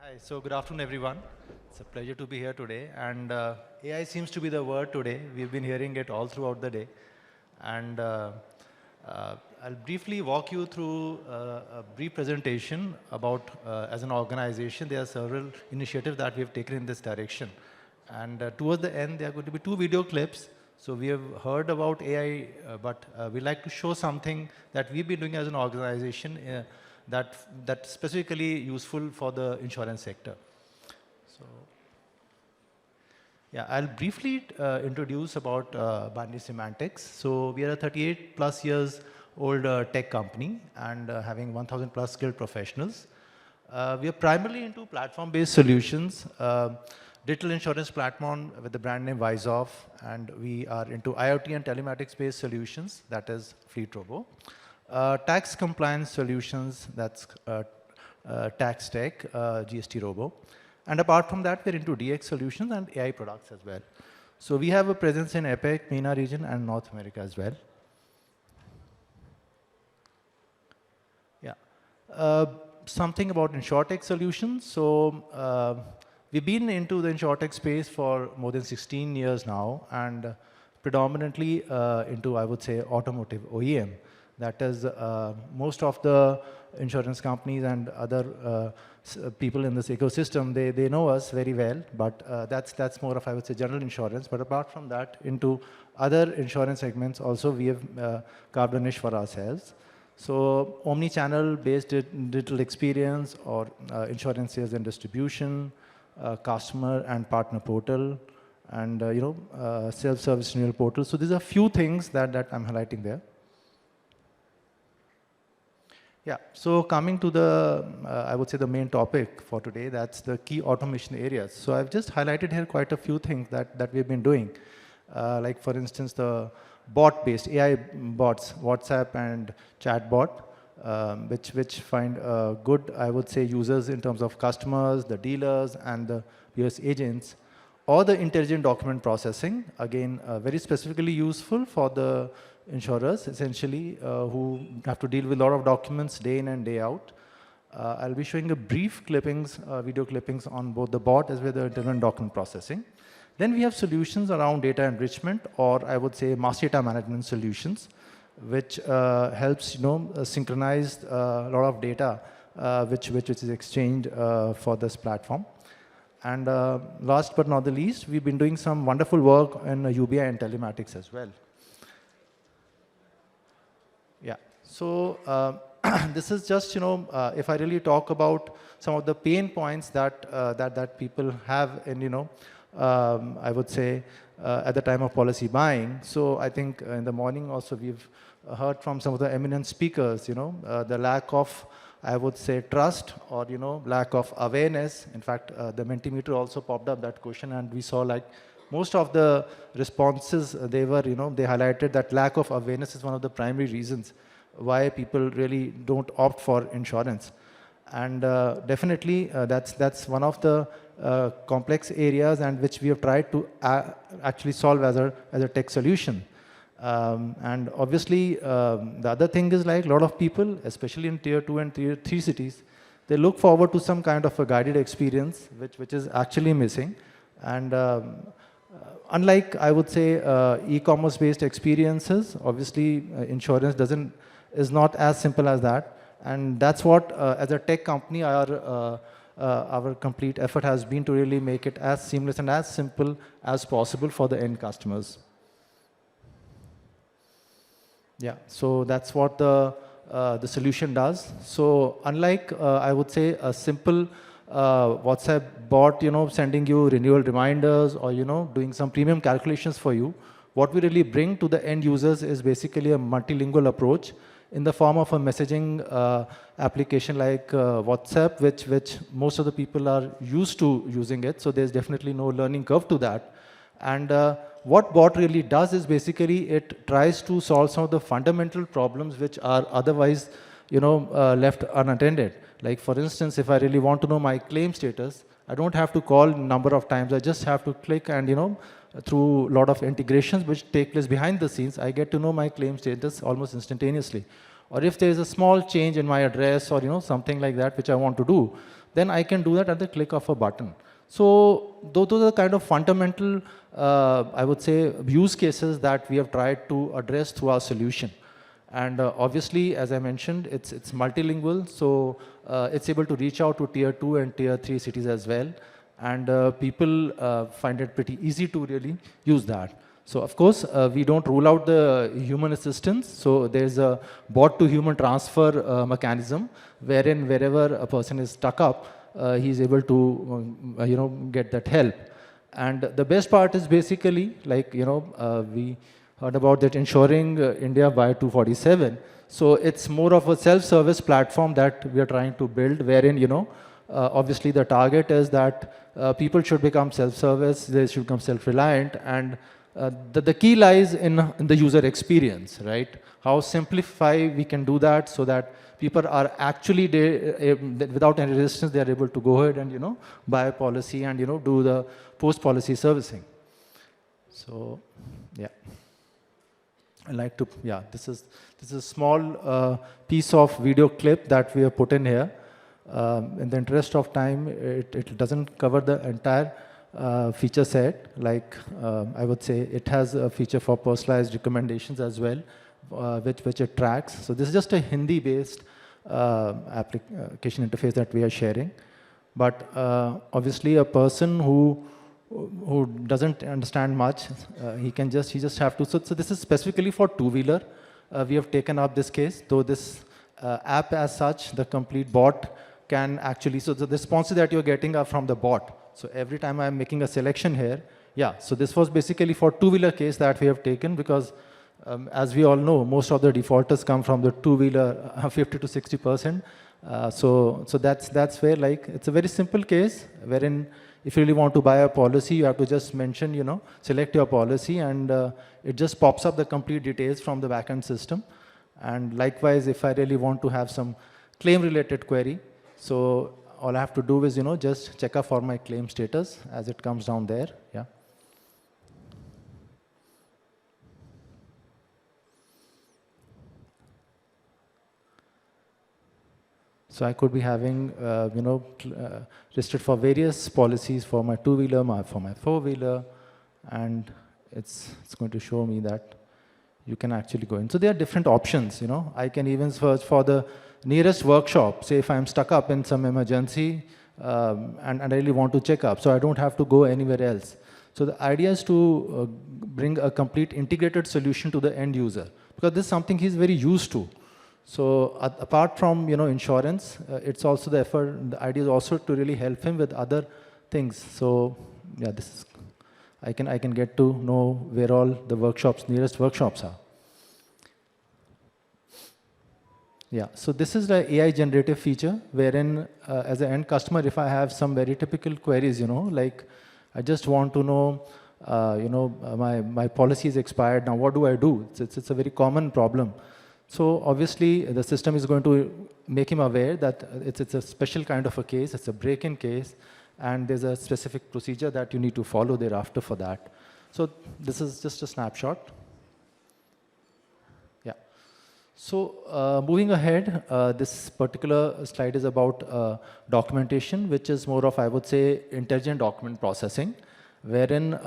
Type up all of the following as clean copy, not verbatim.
Hi, so good afternoon, everyone. It's a pleasure to be here today. And AI seems to be the word today. We've been hearing it all throughout the day. And I'll briefly walk you through a brief presentation about, as an organization, there are several initiatives that we have taken in this direction. And towards the end, there are going to be two video clips. So we have heard about AI, but we like to show something that we've been doing as an organization that's specifically useful for the insurance sector. So, yeah, I'll briefly introduce about binary semantics. So we are a 38 plus years old tech company and having 1,000 plus skilled professionals. We are primarily into platform-based solutions, digital insurance platform with the brand name WiseOff, and we are into IoT and telematics-based solutions, that is Fleet Robo. Tax compliance solutions, that's tax tech, GST Robo. And apart from that, we're into DX solutions and AI products as well. So we have a presence in APAC, MENA region, and North America as well. Yeah. Something about InsurTech solutions. So we've been into the InsurTech space for more than 16 years now, and predominantly into, I would say, automotive OEM. That is, most of the insurance companies and other people in this ecosystem, they know us very well, but that's more of, I would say, general insurance. But apart from that, into other insurance segments also, we have carved a niche for ourselves. So omni-channel based digital experience or insurance sales and distribution, customer and partner portal, and self-service renewal portal. So these are a few things that I'm highlighting there. Yeah, so coming to the, I would say the main topic for today, that's the key automation areas. So I've just highlighted here quite a few things that we've been doing. Like for instance, the bot-based AI bots, WhatsApp and chatbot, which find good, I would say, users in terms of customers, the dealers, and the US agents, or the intelligent document processing, again, very specifically useful for the insurers, essentially, who have to deal with a lot of documents day in and day out. I'll be showing a brief clippings, video clippings on both the bot as well as the intelligent document processing. Then we have solutions around data enrichment, or I would say master data management solutions, which helps synchronize a lot of data which is exchanged for this platform. And last but not the least, we've been doing some wonderful work in UBI and telematics as well. Yeah, so this is just, if I really talk about some of the pain points that people have in, I would say, at the time of policy buying. So I think in the morning also we've heard from some of the eminent speakers, the lack of, I would say, trust or, lack of awareness. In fact, the Mentimeter also popped up that question, and we saw like most of the responses, they were, they highlighted that lack of awareness is one of the primary reasons why people really don't opt for insurance. And definitely, that's one of the complex areas and which we have tried to actually solve as a tech solution. And obviously, the other thing is like a lot of people, especially in tier 2 and tier 3 cities, they look forward to some kind of a guided experience, which is actually missing. And unlike, I would say, e-commerce based experiences, obviously insurance is not as simple as that. And that's what, as a tech company, our complete effort has been to really make it as seamless and as simple as possible for the end customers. Yeah, so that's what the solution does. So unlike, I would say, a simple WhatsApp bot, sending you renewal reminders or, doing some premium calculations for you, what we really bring to the end users is basically a multilingual approach in the form of a messaging application like WhatsApp, which most of the people are used to using it. So there's definitely no learning curve to that. And what bot really does is basically it tries to solve some of the fundamental problems which are otherwise, left unattended. Like for instance, if I really want to know my claim status, I don't have to call a number of times. I just have to click and, through a lot of integrations which take place behind the scenes, I get to know my claim status almost instantaneously. Or if there is a small change in my address or, something like that which I want to do, then I can do that at the click of a button. So those are the kind of fundamental, I would say, use cases that we have tried to address through our solution. And obviously, as I mentioned, it's multilingual, so it's able to reach out to tier 2 and tier 3 cities as well. And people find it pretty easy to really use that. So of course, we don't rule out the human assistance. So there's a bot to human transfer mechanism, wherein wherever a person is stuck up, he's able to get that help. And the best part is basically, like, we heard about that ensuring India by 247. So it's more of a self-service platform that we are trying to build, wherein, obviously the target is that people should become self-service, they should become self-reliant, and the key lies in the user experience, right? How simplify we can do that so that people are actually, without any resistance, they are able to go ahead and, buy a policy and, do the post-policy servicing. So, yeah. I like to, yeah, this is a small piece of video clip that we have put in here. In the interest of time, it doesn't cover the entire feature set. Like, I would say it has a feature for personalized recommendations as well, which it tracks. So this is just a Hindi-based application interface that we are sharing. But obviously, a person who doesn't understand much, he just have to. So this is specifically for two-wheeler. We have taken up this case, though this app as such, the complete bot can actually, so the responses that you're getting are from the bot. So every time I'm making a selection here, yeah, so this was basically for two-wheeler case that we have taken, because as we all know, most of the defaulters come from the two-wheeler, 50 to 60%. So that's where, like, it's a very simple case wherein if you really want to buy a policy, you have to just mention, select your policy, and it just pops up the complete details from the backend system. And likewise, if I really want to have some claim-related query, so all I have to do is, just check up for my claim status as it comes down there. Yeah. So I could be having, listed for various policies for my two-wheeler, for my four-wheeler, and it's going to show me that you can actually go in. So there are different options, I can even search for the nearest workshop. Say if I'm stuck up in some emergency and I really want to check up, so I don't have to go anywhere else. So the idea is to bring a complete integrated solution to the end user, because this is something he's very used to. So apart from insurance, it's also the effort. The idea is also to really help him with other things. So yeah, this is I can get to know where all the nearest workshops are. Yeah, so this is the AI generative feature wherein as an end customer, if I have some very typical queries, like I just want to know, my policy is expired now. What do I do? It's a very common problem. So obviously, the system is going to make him aware that it's a special kind of a case, it's a break-in case, and there's a specific procedure that you need to follow thereafter for that. So this is just a snapshot. Yeah. So moving ahead, this particular slide is about documentation, which is more of, I would say, intelligent document processing, wherein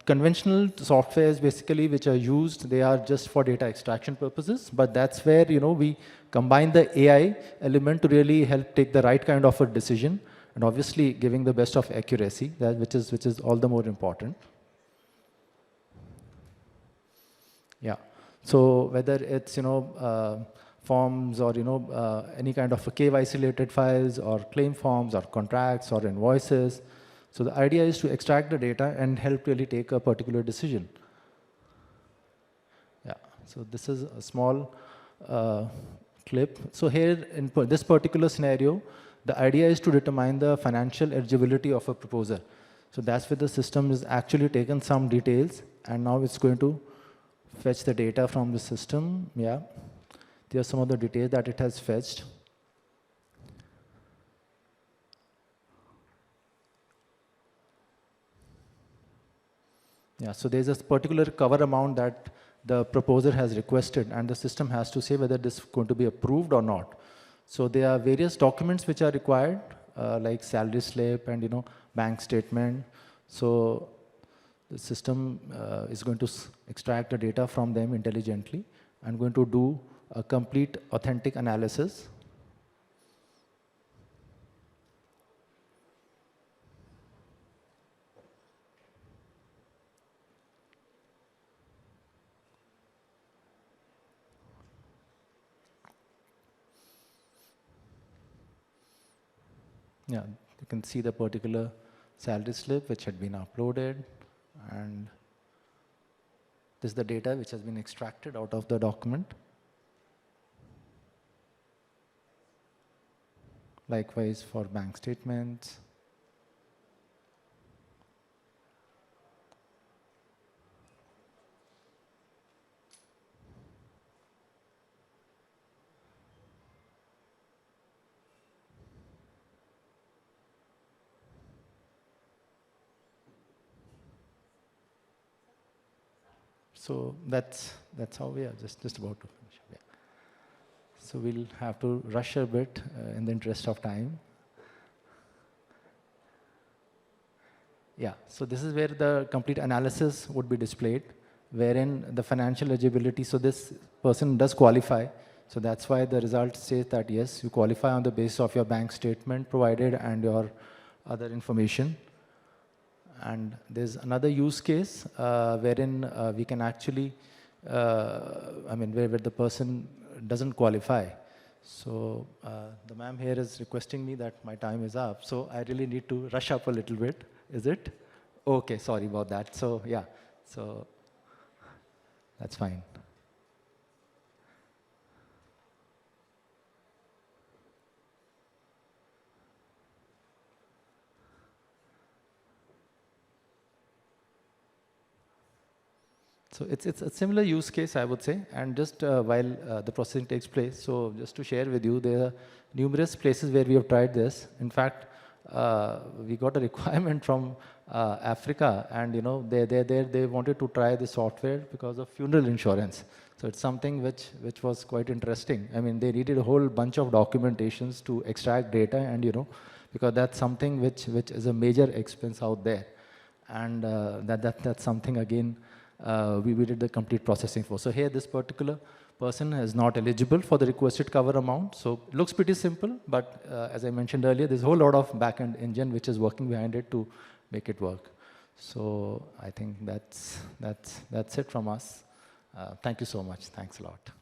conventional softwares basically which are used, they are just for data extraction purposes, but that's where we combine the AI element to really help take the right kind of a decision, and obviously giving the best of accuracy, which is all the more important. Yeah. So whether it's forms or any kind of KYC related files or claim forms or contracts or invoices. So the idea is to extract the data and help really take a particular decision. Yeah, so this is a small clip. So here in this particular scenario, the idea is to determine the financial eligibility of a proposer. So that's where the system is actually taken some details, and now it's going to fetch the data from the system. Yeah, there are some of the details that it has fetched. Yeah, so there's a particular cover amount that the proposer has requested, and the system has to say whether this is going to be approved or not. So there are various documents which are required. like salary slip and bank statement. So the system is going to extract the data from them intelligently and going to do a complete authentic analysis. Yeah, you can see the particular salary slip which had been uploaded, and this is the data which has been extracted out of the document. Likewise for bank statements. So that's how we are just about to finish. Yeah. So we'll have to rush a bit in the interest of time. Yeah, so this is where the complete analysis would be displayed, wherein the financial eligibility, so this person does qualify. So that's why the result says that yes, you qualify on the basis of your bank statement provided and your other information. And there's another use case wherein we can actually, where the person doesn't qualify. So the ma'am here is requesting me that my time is up. So I really need to rush up a little bit. Is it? Okay, sorry about that. So yeah, so that's fine. So it's a similar use case, I would say, and just while the processing takes place, so just to share with you, there are numerous places where we have tried this. In fact, we got a requirement from Africa, and they wanted to try the software because of funeral insurance. So it's something which was quite interesting. I mean, they needed a whole bunch of documentations to extract data, and because that's something which is a major expense out there, and that's something again. We did the complete processing for. So here this particular person is not eligible for the requested cover amount. So it looks pretty simple, but as I mentioned earlier, there's a whole lot of backend engine which is working behind it to make it work. So I think that's it from us. Thank you so much. Thanks a lot.